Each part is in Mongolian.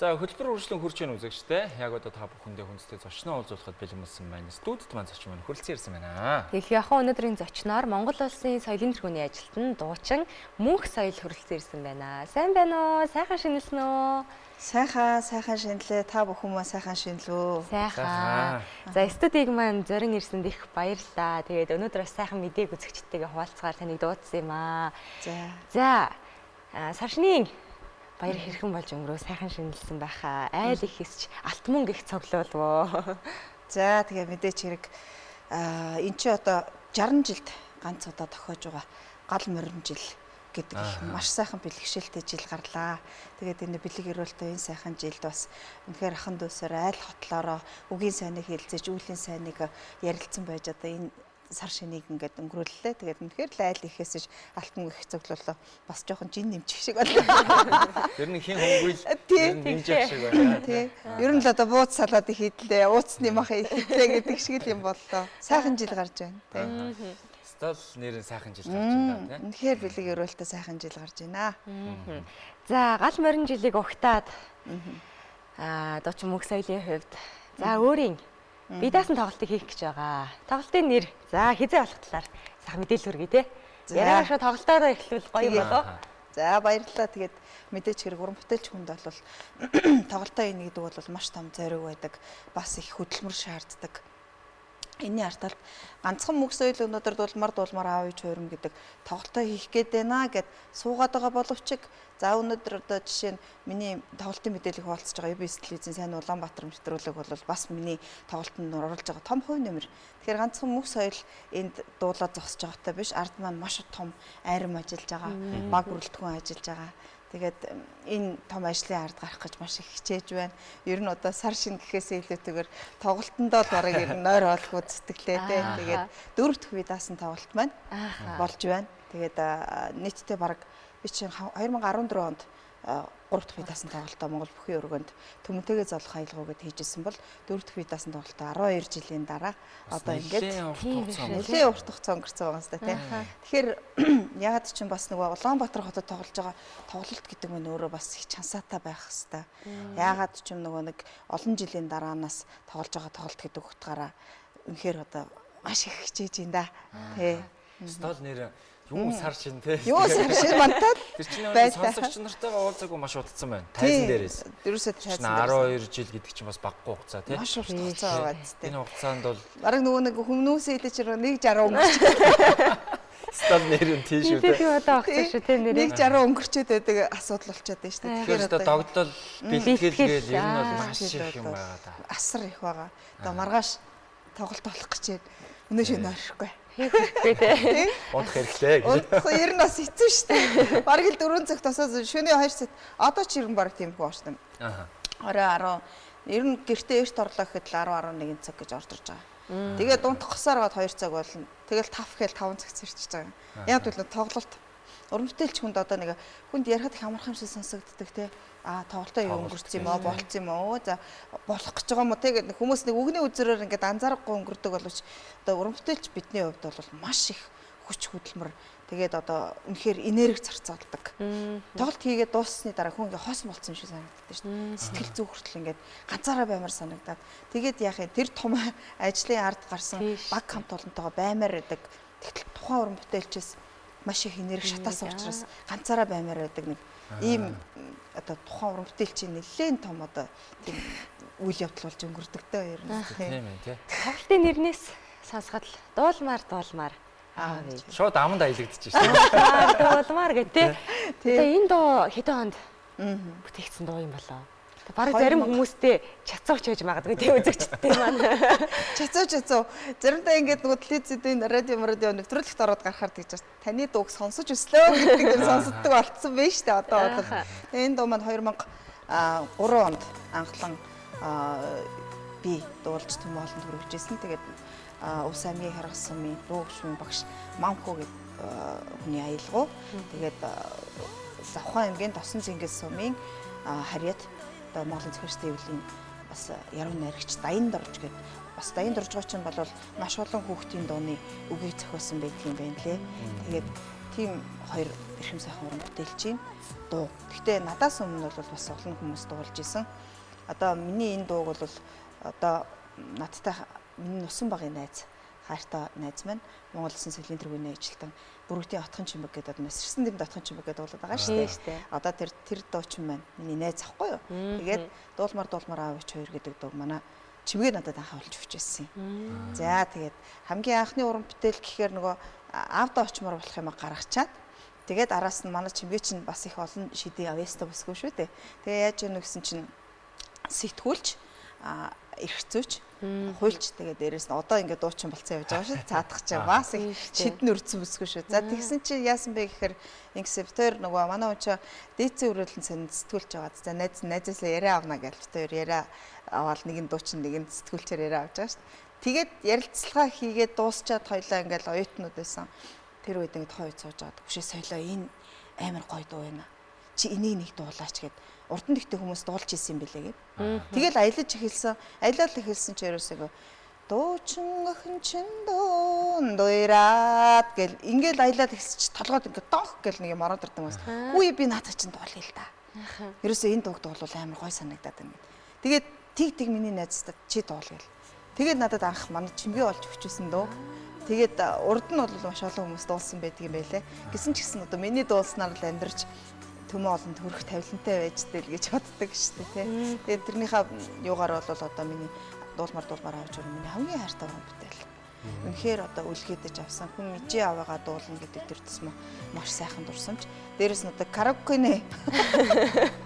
За хөтөлбөр үргэлжлэн хурж ийн үзэгчтэй. Яг одоо та бүхэндээ хүнстэй зочноо уулзуулахад бэлэнсэн байна. Студид маань зочин маань хүрэлцэн ирсэн байна. Тэгэхээ яхан өнөөдрийн зочноор Монгол улсын соёлын тэргүүний ажилтан дуучин Мөнх соёл хүрэлцэн ирсэн байна. Сайн байна уу? Сайхан шинэлсэн үү? Сайхан шинэлээ. Та бүхэн маань сайхан шинэлөө. Сайхан. За студиг маань зорин ирсэнд их баярлалаа. Тэгээд өнөөдөр бас сайхан мэдээг үзэгчтэйгээ хуваалцгаар таныг дуудсан юм аа. За Саршнийн баяр хэрхэн болж өнгөрөө сайхан шинэлсэн байхаа. Айл их хэсч алт мөнгө их цоглуулвоо. За тэгээ мэдээч хэрэг эн чи одоо 60 жилд ганц удаа тохиож байгаа гал морин жил гэдэг их маш сайхан бэлгшээлтэй жил гарлаа. Тэгээд энэ бэлэг эрүүлтэй энэ сайхан жилд бас үнэхээр ахан дүүсээр айл хотлороо үгийн сайныг хэлцээж үеийн сайныг ярилцсан байж одоо энэ сар шинийг ингээд өнгөрүүллээ. Тэгээд үнэхээр л айл ихээсэж алтан их цоглууллаа. Бас жоохон жин нэмчих шиг байна. Тэр нь хин хөнгөл нэмжих шиг байна. Тий. Ер нь л одоо бууз салаад хийдлээ. Ууцны мах хийдлээ гэдэг шиг л юм боллоо. Сайхан жил гарч байна. Тий. Стол нэрэн сайхан жил гарч байна тий. Үнэхээр бэлэг өрөөлтөй сайхан жил гарч байна. За гал морин жилиг угтаад дуучин Мөнх соёлын хувьд за өөрийн би даасан тоглолтыг хийх гэж байгаа. Тоглолтын нэр за хизээ болох талаар сайхан мэдээлэл хүргэе те. Яриа шууд тоглолтоороо эхлүүл гоё болоо. За баярлалаа. Тэгээд мэдээч хэрэг уран бүтээлч хүнд бол тоглолтоо ийнэ гэдэг бол маш том зориг байдаг. Бас их хөдөлмөр шаарддаг. Энийн арталт ганцхан Мөнх соёл өнөөдөр дулмар аав ээж хуурам гэдэг тоглолтоо хийх гээд байна гэд суугаад байгаа боловч за өнөөдөр одоо жишээ нь миний тоглолтын мэдээлэл хуваалцаж байгаа UBS телевизийн сайн Улаанбаатар нэвтрүүлэг бол бас миний тоглолтод оруулж байгаа том хувь нэмэр. Тэгэхээр ганцхан Мөнх соёл энд дуулаад зогсож байгаатай биш, ард маань маш том айрам ажиллаж байгаа, баг бүрэлдэхүүн ажиллаж байгаа. Тэгээд энэ том ажлын ард гарах гэж маш их хичээж байна. Ер нь одоо сар шин гэхээсээ илүүтэйгээр тоглолтондоо л барыг ер нь нойр олох үзтгэлээ те. Тэгээд 4 дахь үе даасан тоглолт маань болж байна. Тэгээд нийтдээ бараг би чинь 2014 онд 3 дахь үе даасан тоглолтоо Монгол бүхий өргөнд төмөнтэйгээ золох аялгау гэд хийжсэн бол 4 дахь үе даасан тоглолтоо 12 жилийн дараа одоо ингээд нэлээд урт хугацаа өнгөрцөн байгаа юм байна те. Тэгэхээр ягаад ч юм бас нөгөө Улаанбаатар хотод тоглож байгаа тоглолт гэдэг нь өөрөө бас их чансаатай байх хэвээр. Ягаад ч юм нөгөө нэг олон жилийн дараанаас тоглож байгаа тоглолт гэдэг утгаараа үнэхээр одоо маш их хичээж байна да. Тэ. Стол нэр юу сар шин те. Юу сар шин мантал. Тэр чинь сонсогч нартайгаа уулзаагүй маш удсан байна. Тайзан дээрээс. Дөрөөсөө тайзан 12 жил гэдэг чинь бас баггүй хугацаа те. Маш урт хугацаа байгаа зү. Энэ хугацаанд бол бараг нөгөө нэг хүмүүсээ хэлж байгаа 160 өнгөрч. Стол нэр нь тийш үү те. Би одоо огцсон шүү те нэр. 160 өнгөрчөөд байдаг асуудал болчиход байна шүү дээ. Тэгэхээр одоо догдол бэлтгэл ер нь бол маш их юм байгаа да. Асар их байгаа. Одоо маргааш тоглолт болох гэж байна. Өнөө шөнө оршихгүй. Хийхгүй те. Унтах хэрэгтэй гэж. Ер нь бас хэцүү шүү дээ. Бараг л 4 цагт тосоо шөнийн 2 цагт одоо ч ер нь бараг тийм хөө шүү дээ. Орой 10 ер нь гэртээ эрт орлоо гэхэд л 10 11 цаг гэж орж ирж байгаа. Тэгээд унтах госоор гоод 2 цаг болно. Тэгэл 5 гэхэл 5 цаг зэрчж байгаа. Яг бол тоглолт уран бүтээлч хүнд одоо нэг хүнд ярихад их амархан шиг сонсогддог те. Тоглолтоо юу өнгөрсөн юм аа болцсон юм аа. За болох гэж байгаа юм уу те гэдэг хүмүүс нэг үгний үзрээр ингээд анзаарахгүй өнгөрдөг боловч одоо уран бүтээлч бидний хувьд бол маш их хүч хөдөлмөр тэгээд одоо үнэхээр энерги зарцуулдаг. Тоглолт хийгээд дууссаны дараа хүн ингээд хоосон болцсон юм шиг санагддаг шүү дээ. Сэтгэл зүй хүртэл ингээд ганцаараа баймар санагдаад тэгээд яах юм тэр том ажлын ард гарсан баг хамт олонтойгоо баймар байдаг. Тэгтэл тухайн уран бүтээлчээс маш их энерги шатаасан учраас ганцаараа баймаар байдаг нэг ийм одоо тухайн уран бүтээлчийн нэлээд том одоо тийм үйл явдал болж өнгөрдөг дөө ер нь тийм ээ тий. Тоглолтын нэрнээс сонсоход дуулмаар шууд аманд аялагдчих шүү дээ. Дуулмаар гэдэг тий. Одоо энэ дуу хэдэн хонд бүтээгдсэн дуу юм болоо. Бараг зарим хүмүүстэй чацууч хийж магадгүй тийм үзэгчдтэй маань. Чацуу. Заримдаа ингээд нөгөө телевизэд радио нэвтрүүлэгт ороод гарахаар тэгж таны дууг сонсож өслөө гэдэг юм сонсддог болцсон байж шүү дээ одоо бол. Энэ дуу маань 2003 онд анхлан би дуулж төм олонд хүргэжсэн. Тэгээд Ус аймгийн Харгас сумын дуу гүшүүн багш Манхуу гэдэг хүний аялгау. Тэгээд Завхан аймгийн Тосон Зингис сумын Харьяат одоо Монголын зохиолчдын өвлийн бас яруу найрагч Даян Дорж гэдэг бас Даян Доржгооч нь бол маш олон хүүхдийн дууны үгийг зохиосон байдаг юм байна лээ. Тэгээд тийм хоёр эрхэм сайхан уран бүтээлч юм дуу. Гэхдээ надаас өмнө бол бас олон хүмүүс дуулж исэн. Одоо миний энэ дууг бол одоо надтай миний Нусан багын найз хайртай найз маань Монгол Улсын соёлын тэргүүний ажилтан Бүрэгдийн Отхон чимэг гэдэг одоо Месэрсэн дэм Отхон чимэг гэдэг бол байгаа шүү дээ. Одоо тэр дуучин маань миний найз ахгүй юу. Тэгээд дуулмар аавч хоёр гэдэг дуу манай чимгээ надад анхаалж өгч байсан юм. За тэгээд хамгийн анхны уран бүтээл гэхээр нөгөө аавда очмоор болох юм гаргачаад тэгээд араас нь манай чимгээ чинь бас их олон шидийн авьяастай босгүй шүү дээ. Тэгээ яаж яах вэ гэсэн чинь сэтгүүлч эрхцүүч хуйлч тэгээд дээрэс нь одоо ингээд дуучин болцсон явж байгаа шүү. Цаадах чинь бас их шидэн үрдсэн бүсгүй шүү. За тэгсэн чинь яасан бэ гэхээр ингэсэн битээр нөгөө манай хүн чинь дээцэн өрөөлөн санд сэтгүүлж байгаа. За найзаасаа яриа авна гэж битээр яриа аваад нэг нь дуучин нэг нь сэтгүүлчээр яриа авч байгаа шүү. Тэгээд ярилцлага хийгээд дуусчаад хоёлаа ингээд оюутнууд байсан. Тэр үед ингээд хойд сууж байгаа. Хүшээ соёлоо энэ амар гоё дуу байна. Чи энийг нэг дуулаач гэд урдан дэхтэй хүмүүс дуулж исэн юм билээ гэв. Тэгэл аялаж эхэлсэн чи ерөөсөө дуучин охин чин дуурайраад гэл ингээл аялаад ихсэн чи толгойд ингээд доох гэл нэг юм ороод ирдэг юмс. Үгүй би наадах чинь дуулъя л да. Ерөөсөө энэ дууг дуулвал амар гоё санагдаад байна. Тэгээд тиг миний найзтад чи дуулъя л. Тэгээд надад анх манай чимгээ олж өгчөөсөн дөө. Тэгээд урд нь бол маш олон хүмүүс дуулсан байдаг юм байлээ. Гэсэн ч гэсэн одоо миний дуулснаар л амьдарч төмөө олонд хөрөх тавилантай байжтэй л гэж боддог шүү дээ тий. Тэгээд тэрнийхээ юугаар бол одоо миний дуулмар авч өгөх миний хамгийн хайртай уран бүтээл. Үнэхээр одоо үлгэдэж авсан хүн ижи аваагаа дуулна гэдэг тэр тусмаа маш сайхан дурсамж. Дээрээс нь одоо караокены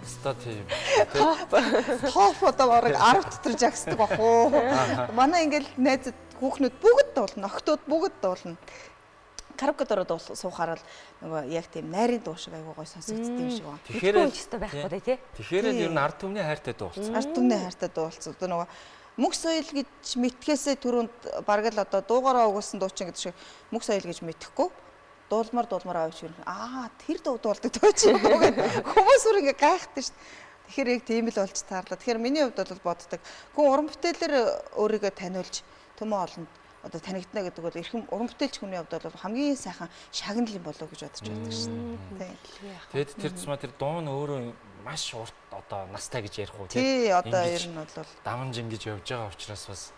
Ста тийм. Топ одоо бараг 10 дотор жагсдаг бах уу. Манай ингээл найзад хүүхнүүд бүгд дуулна, охтууд бүгд дуулна. Караокед ороод суухаар л нөгөө яг тийм найрын дуу шиг айгуу гой сонсогддог юм шиг байна. Тэгэхээр өчтөө байхгүй тий. Тэгэхээр л ер нь ард түмний хайртай дуу болсон. Ард түмний хайртай дуу болсон. Одоо нөгөө мөх соёл гэж мэдхээсээ түрүүнд бараг л одоо дуугаараа угуулсан дуучин гэдэг шиг мөх соёл гэж мэдэхгүй дуулмар авч ирэх. Тэр дуу дуулдаг дуучин гэдэг хүмүүс өөр ингээ гайхдаг шүү. Тэгэхээр яг тийм л болж таарлаа. Тэгэхээр миний хувьд бол боддог. Хүн уран бүтээлээр өөрийгөө таниулж төмөө олонд одоо танигдана гэдэг бол эрхэм уран бүтээлч хүний хувьд бол хамгийн сайхан шагнал юм болов гэж бодож байдаг шин. Тэгэд тэр тусмаа тэр дуу нь өөрөө маш урт одоо настай гэж ярих уу тий одоо ер нь бол даван жингэж явж байгаа учраас бас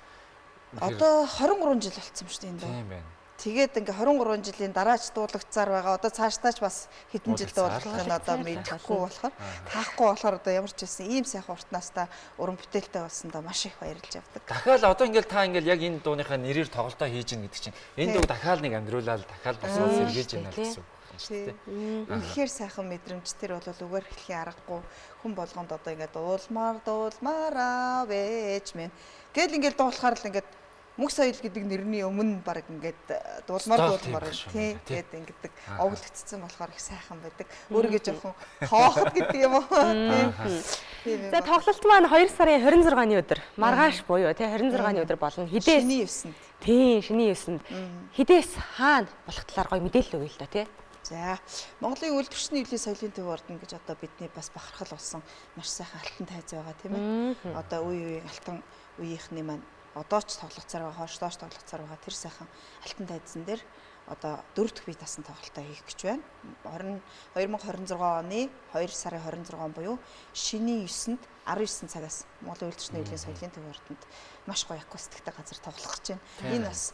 одоо 23 жил болцсон шүү дээ энэ дуу. Тийм байна. Тэгээд ингээ 23 жилийн дараач дуулагдсаар байгаа. Одоо цаашдаач бас хэдэн жил дуулах нь одоо мэдэхгүй болохоор таахгүй болохоор одоо ямар ч байсан ийм сайхан урт настай уран бүтээлтэй болсондоо маш их баярлж явдаг. Дахиад одоо ингээл та ингээл яг энэ дууныхаа нэрээр тоглолтоо хийж гин гэдэг чинь энэ дууг дахиад нэг амьдруулаад дахиад босоод сэргээж байна л гэсэн үг байна шүү дээ. Үнэхээр сайхан мэдрэмж тэр бол үгээр хэлхийн аргагүй хүн болгонд одоо ингээ дуулмаар авэж мэн гэл ингээл дуулахаар л ингээд мөх соёл гэдэг нэрний өмнө баг ингээд дуулмар тий гээд ингэдэг овоглогдсон болохоор их сайхан байдаг. Өөрийгөө жоохон тоохот гэдэг юм уу тий. За тоглолт маань 2 сарын 26-ны өдөр маргааш буюу тий 26-ны өдөр болно. Хідээс шиний 9-нд. Тий шиний 9-нд. Хідээс хаана болох талаар гоё мэдээлэл өгье л да тий. За Монголын үйлдвэрчний хөгжлийн соёлын төв ордон гэж одоо бидний бас бахархал болсон маш сайхан алтан тайз байгаа тийм ээ. Одоо үеийн алтан үеийнхний маань одоо ч тоглоцоор байгаа, хойшлооч тоглоцоор байгаа тэр сайхан алтан тайзан дээр одоо 4 дахь бие дасан тоглолтоо хийх гэж байна. 2026 оны 2 сарын 26 буюу шинийн 9-нд 19 цагаас Монголын үйлдвэрчний хөгжлийн соёлын төв ордонд маш гоё акустиктэй газар тоглох гэж байна. Энэ бас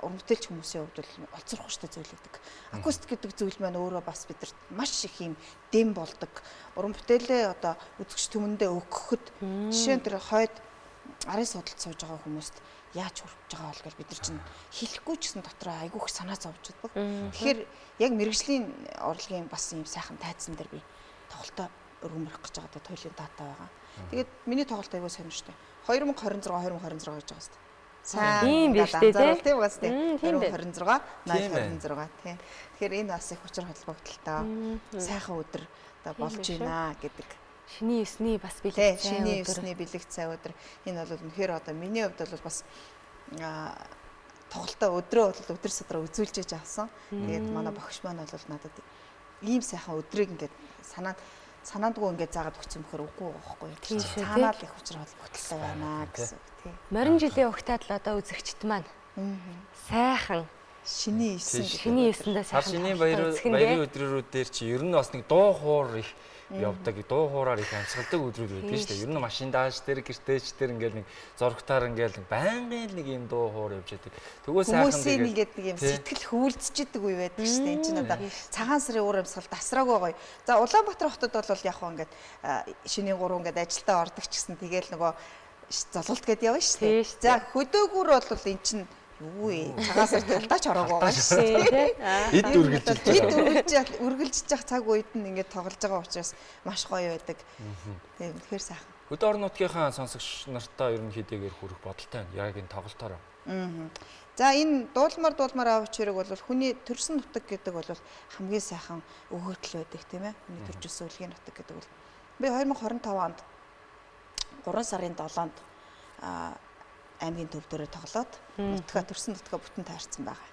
уран бүтээлч хүмүүсийн хувьд бол олзуурхуштай зүйл гэдэг. Акустик гэдэг зүйл маань өөрөө бас бидэрт маш их юм дэм болдог. Уран бүтээлээ одоо үзэгч түмэндээ өгөхөд жишээ нь тэр хойд арын судалд сууж байгаа хүмүүст яаж хүрч байгаа бол гэж бид нар чинь хэлэхгүй ч гэсэн дотроо айгүйх санаа зовж байдаг. Тэгэхээр яг мэрэгжлийн урлагийн бас юм сайхан тайзан дээр би тоглолтоо өргөмөрөх гэж байгаа туйлын дата байгаа. Тэгээд миний тоглолт айгүй сонирхолтой. 2026 гэж байгаа шүү дээ. Сайн ийм биш дээ тийм бас тийм 2026 8026 тийм. Тэгэхээр энэ бас их учир холбогдолтой сайхан өдөр одоо болж байна гэдэг. Шиний 9-ний бас бэлэг цай өдөр. Шиний 9-ний бэлэг цай өдөр. Энэ бол үнэхээр одоо миний хувьд бол бас тоглолтоо өдрөө өдөр садраа үзүүлж авсан. Тэгээд манай багш маань бол надад ийм сайхан өдрийг ингээд санаандгүй ингээд заагаад өгсөн бөхөр үгүй байхгүй. Цаанаа л их учир холбогдолтой байна гэсэн үг тийм. Морин жилийн угтаад л одоо үзэгчд маань сайхан Шиний 9 гэдэг. Шиний 9-ндээ Сар шинийн баярын өдрүүрүүд дээр чи ер нь бас нэг дуу хуур их явдаг. Дуу хуураар их амьсгалдаг өдрүүд байдаг шүү дээ. Ер нь машин дааж дээр гэртээч дээр ингээл нэг зургатаар ингээл байнгын нэг юм дуу хуур явж байдаг. Төгөө сайхан хүмүүсийн ингээд нэг юм сэтгэл хөөлцчихдэг үе байдаг шүү дээ. Энд чинь одоо цагаан сарын уур амьсгал тасраагүй гоё. За Улаанбаатар хотод бол яг хөө ингээд шинийн 3 ингээд ажилдаа ордог ч гэсэн тэгэл нөгөө золголт гэдээ явна шүү дээ. За хөдөөгөр бол эн чинь юу вэ? Цагаан сар талдаач ороогүй байгаа шүү дээ. Эд үргэлжиж явах цаг үед нь ингээд тоглож байгаа учраас маш гоё байдаг. Тийм тэгэхээр сайхан. Хөдөө орон нутгийнхаа сонсогч нартай ерөнхийдөө хүрэх бодолтой байна. Яг энэ тоглолтоор. За энэ дуулмаар авч хэрэг бол хүний төрсөн нутаг гэдэг бол хамгийн сайхан өгөөдөл байдаг тийм ээ. Хүний төржсэн үлгийн нутаг гэдэг бол би 2025 онд 3 сарын 7-нд аймгийн төв дээрээ тоглоод нутгаа төрсөн нутгаа бүтэн таарсан байгаа.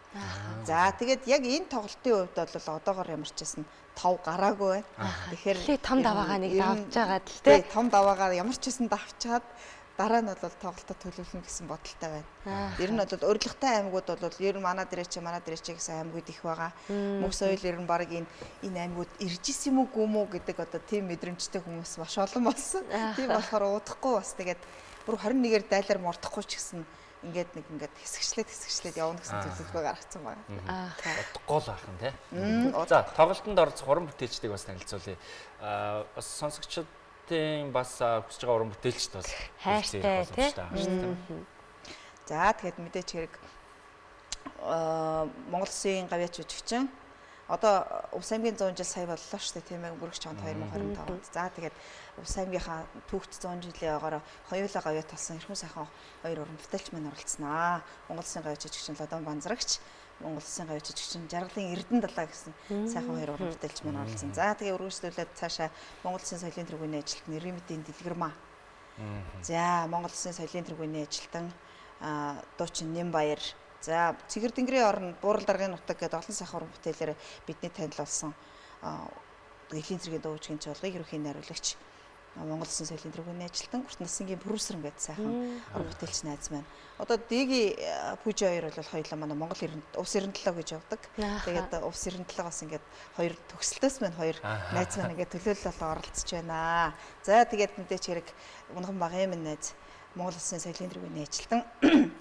За тэгээд яг энэ тоглолтын хувьд бол одоогоор ямар ч байсан 5 гараагүй байна. Тэгэхээр том даваагаа нэг давж байгаа л тий. Том даваагаа ямар ч байсан давчаад дараа нь бол тоглолтод төлөвлөнө гэсэн бодолтой байна. Ер нь бол урилгатай аймагуд бол ер нь манай дээрээ гэсэн аймагуд их байгаа. Мөс соёл ер нь баг энэ аймагуд ирж исэн юм уу гүм үү гэдэг одоо тийм мэдрэмжтэй хүмүүс маш олон болсон. Тийм болохоор удахгүй бас тэгээд бүр 21-ээр дайлаар мордохгүй ч гэсэн ингээд хэсэгчлээд явна гэсэн төлөвлөгөө гаргацсан байна. Удахгүй л ахын тий. За тоглолтод орох уран бүтээлчдийг бас танилцуулъя. Бас сонсогчдын бас хүсэж байгаа уран бүтээлчд бас хайртай тий. За тэгээд мэдээч хэрэг Монгол Улсын гавьяач жүжигчин одоо Увс аймгийн 100 жил сая боллоо шүү дээ тийм ээ өнгөрөх онд 2025 онд. За тэгээд Увс аймгийнхаа түүхт 100 жилийн агаар хоёулаа гавьяа талсан эрхэм сайхан хоёр уран бүтээлч маань оролцсноо. Монгол Улсын гавьяач жүжигчин Лодон Банзрагч, Монгол Улсын гавьяач жүжигчин Жаргалын Эрдэнэ далаа гэсэн сайхан хоёр уран бүтээлч маань оролцсон. За тэгээд өргөжлүүлээд цаашаа Монгол Улсын соёлын тэргүүний ажилтан Нэрмэдийн Дэлгэрмаа. За Монгол Улсын соёлын тэргүүний ажилтан дуучин Нямбаяр. За Цэгэр Тэнгэрийн орн Буурал даргын нутаг гэдэг олон сайхан уран бүтээлээр бидний танилцуулсан элийн зэргийн дуучгийн чуулгыг ерөнхий найруулагч Монгол Улсын соёлын тэргүүний ажилтан Гүрт Насангийн продюсер гэдэг сайхан уран бүтээлч найз маань. Одоо Дэги Пүжи хоёр бол хоёулаа манай Монгол Увс 97 гэж явдаг. Тэгээд Увс 97 бас ингээд хоёр төгсөлтөөс маань хоёр найз маань ингээд төлөөлөл оролцож байна. За тэгээд мэдээч хэрэг унган багын минь найз Монгол Улсын соёлын тэргүүний ажилтан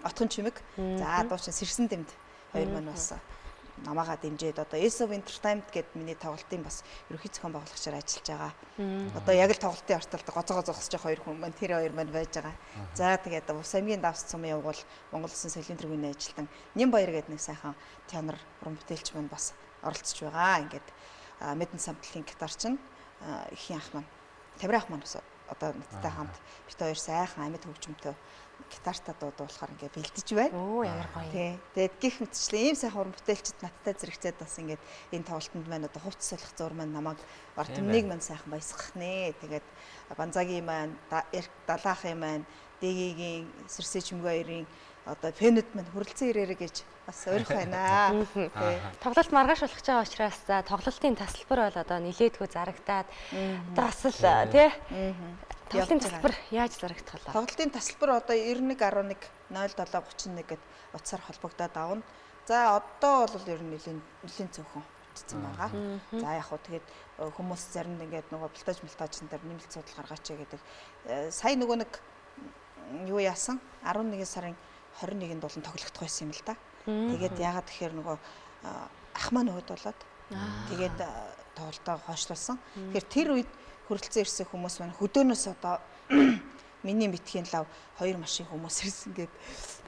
Отгон Чимэг. За дуучин Сэрсэн Дэмд хоёр маань бас намаагаа дэмжиж одоо Ace of Entertainment гэдэг миний тоглолтын бас ерөнхий зохион байгуулагчаар ажиллаж байгаа. Одоо яг л тоглолтын арталд гоцоо зогсож байгаа хоёр хүн маань тэр хоёр маань байж байгаа. За тэгээд Увс аймгийн давс цум явуул Монгол Улсын соёлын тэргүүний ажилтан Нямбаяр гэдэг нэг сайхан тенор уран бүтээлч маань бас оролцож байгаа. Ингээд Мэдэн самтлын гитарчин ихийн ах маань Тавир ах маань бас одоо надтай хамт бит хоёр сайхан амьд хөгжмөнтэй гитартаа дуулахаар ингээ бэлдэж байна. Оо ямар гоё. Тий. Тэгээд гих мэтчлээ ийм сайхан уран бүтээлчд надтай зэрэгцээд бас ингээд энэ тоглолтод маань одоо хувц солих зур маань намайг бар түмнийг маань сайхан баясгах нэ. Тэгээд Банзагийн маань, Далаахын маань, Дэгийн, Сэрсээ Чимгээ хоёрын одоо фэнүүд маань хүрэлцэн ирээрэй гэж бас өрөх байна. Тоглолт маргааш болох байгаа учраас за тоглолтын тасалбар бол одоо нилээдгүй зарагдаад бас л тий. Тоглолтын тасалбар яаж зарагдах вэ? Тоглолтын тасалбар одоо 91.0731 гээд утсаар холбогдоод авна. За одоо бол ер нь нэлийн цөөхөн утсан байгаа. За яг хөө тэгээд хүмүүс заримд ингээд нөгөө бултаажн дээр нэмэлт судал гаргаач гэдэг. Сая нөгөө нэг юу яасан? 11 сарын 21-нд болон тоглогдох байсан юм л да. Тэгээд яагаад тэгэхээр нөгөө ах маань өөд болоод тэгээд тоглолтоо хойшлуулсан. Тэгэхээр тэр үед хүрэлцэн ирсэн хүмүүс маань хөдөөнөөс одоо миний мэтхийн лав 2 машин хүмүүс ирсэн гээд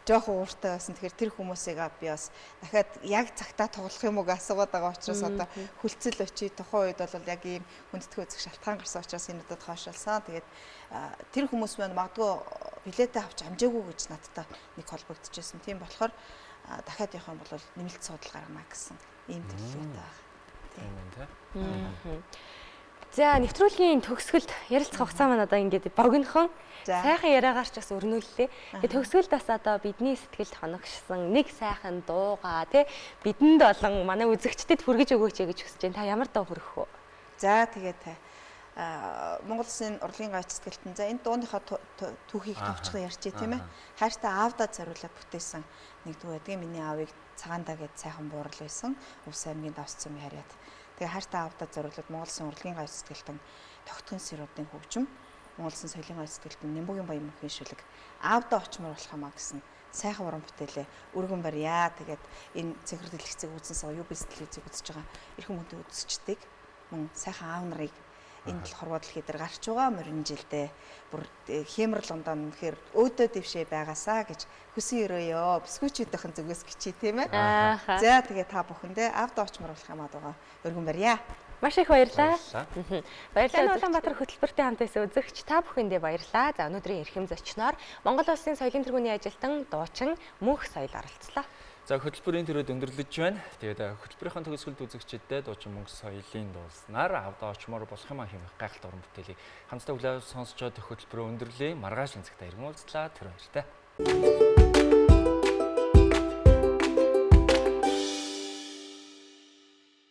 жоохон ууртай байсан. Тэгэхээр тэр хүмүүсийг би бас дахиад яг цагтаа тоглох юм уу гэж асуугаад байгаа учраас одоо хүлцэл очий тухайн үед бол яг ийм хүндэтгэл үзэх шалтгаан гарсан учраас энэ удаад хойшлуулсан. Тэгээд тэр хүмүүс маань магадгүй билетээ авч амжаагүй гэж надтай нэг холбогдчихсэн. Тийм болохоор дахиад явах юм бол нэмэлт судал гаргана гэсэн ийм төлөвлөгөөтэй байна. Тийм. За нэвтрүүлгийн төгсгөлд ярилцах хугацаа маань одоо ингээд богинохон сайхан яриагаар ч бас өрнүүллээ. Тэгээ төгсгөлд бас одоо бидний сэтгэлд хоногшсон нэг сайхан дуугаа тий бидэнд болон манай үзэгчдэд хүргэж өгөөч гэж хүсэж байна. Та ямар дуу хүргэх вэ? За тэгээд Монгол Улсын урлагийн гавь цэцгэлтэн за энэ дууныхаа түүхийг товчхон ярьчих тийм ээ. Хайртай аавдаа зориулаад бүтээсэн нэг дуу байдгийн миний аавыг цагаандаа гэд сайхан буурал байсан. Увс аймгийн давсцсан юм хараад. Тэгээ хайртай аавдаа зориулаад Монгол Улсын урлагийн гавь цэцгэлтэн тогтхон сэрүүдийн хөгжим Монгол Улсын соёлын гавь цэцгэлтэн Нэмбүгийн баян мөнхийн шүлэг аавдаа очмоор болох юмаа гэсэн сайхан уран бүтээлээ өргөн барья. Тэгээд энэ цэгэр дэлгэцийг үзсэнсээ юу бис телевизийг үзэж байгаа эрхэм хүнтэй үзэгчдийг мөн сайхан аав нарыг энэ болохоор дэлхий дээр гарч байгаа мөрөн жилдээ бүр хэмрэл ондоо үнэхээр өөдөө дэвшээ байгаасаа гэж хүсэн өрөөё бисквичүүдийн зүгээс гिचий тийм ээ. За тэгээ та бүхэндээ аавдаа очмоор болох юмаа байгаа өргөн барья. Маш их баярлалаа. Баярлалаа Улаанбаатар хөтөлбөртэй хамт байсан үзэгч та бүхэндээ баярлалаа. За өнөөдрийн эрхэм зочноор Монгол Улсын соёлын тэргүүний ажилтан дуучин Мөнх Соёл оролцлоо. За хөтөлбөрийн төрөд өндөрлөж байна. Тэгээд хөтөлбөрийн төгсгөлд үзэгчдэд дуучин Мөнх Соёлын дуулснаар аавдаа очмоор болох юм хэмээх гайхалтай уран бүтээлийг хамтдаа хүлээн сонсчод хөтөлбөрөө өндөрлөе. Маргааш энэ цагта иргэн уулзлаа. Тэр баяртай.